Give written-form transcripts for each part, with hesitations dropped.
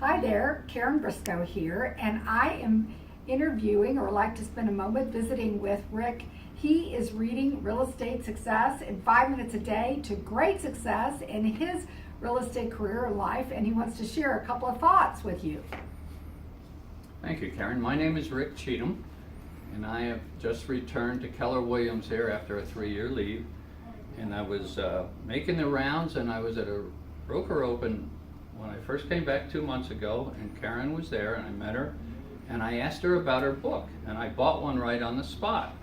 Hi there, Karen Briscoe here, and I am interviewing or like to spend a moment visiting with Rick. He is reading Real Estate Success in 5 minutes a day to great success in his real estate career and life, and he wants to share a couple of thoughts with you. Thank you, Karen. My name is Rick Cheetham, and I have just returned to Keller Williams here after a 3-year leave. And I was making the rounds, and I was at a broker open when I first came back 2 months ago, and Karen was there, and I met her, and I asked her about her book, and I bought one right on the spot.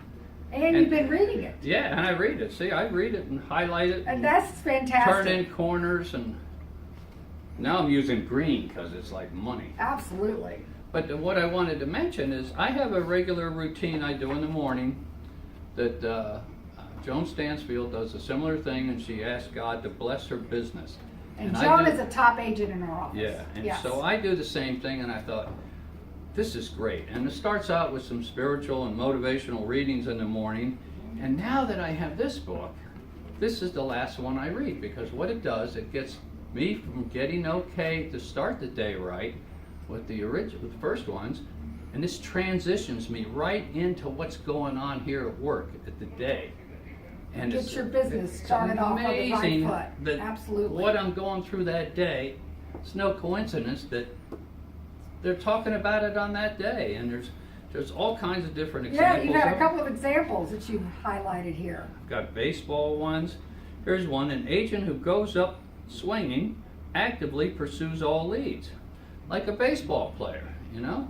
And you've been reading it. Yeah, and I read it. See, I read it and highlight it. And that's fantastic. Turn in corners, and now I'm using green because it's like money. Absolutely. But what I wanted to mention is I have a regular routine I do in the morning that Joan Stansfield does a similar thing, and she asks God to bless her business. And Joan is a top agent in our office. Yeah, and yes. So I do the same thing, and I thought, this is great. And it starts out with some spiritual and motivational readings in the morning. And now that I have this book, this is the last one I read, because what it does, it gets me from getting okay to start the day right with the first ones, and this transitions me right into what's going on here at work at the day. And get your business started off on the right foot. That absolutely. What I'm going through that day, it's no coincidence that they're talking about it on that day, and there's all kinds of different examples. Yeah, you had a couple of examples that you highlighted here. I've got baseball ones. Here's one: an agent who goes up swinging actively pursues all leads, like a baseball player, you know.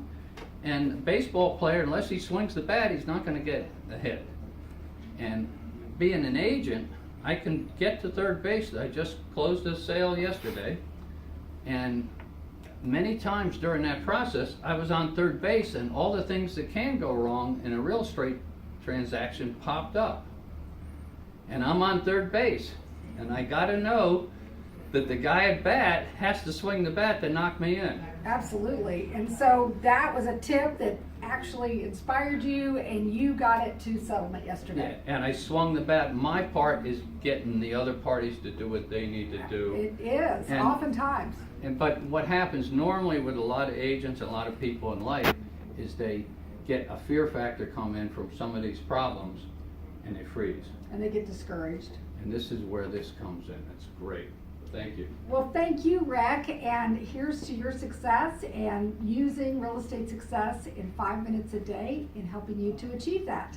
And a baseball player, unless he swings the bat, he's not going to get a hit. And being an agent, I can get to third base. I just closed a sale yesterday, and many times during that process, I was on third base, and all the things that can go wrong in a real estate transaction popped up. And I'm on third base, and I got to know that the guy at bat has to swing the bat to knock me in. Absolutely. And so that was a tip that actually inspired you, and you got it to settlement yesterday. Yeah, and I swung the bat. My part is getting the other parties to do what they need to do. It is, oftentimes. But what happens normally with a lot of agents and a lot of people in life is they get a fear factor come in from some of these problems, and they freeze. And they get discouraged. And this is where this comes in. It's great. Thank you. Well, thank you, Rick, and here's to your success and using Real Estate Success in 5 minutes a day in helping you to achieve that.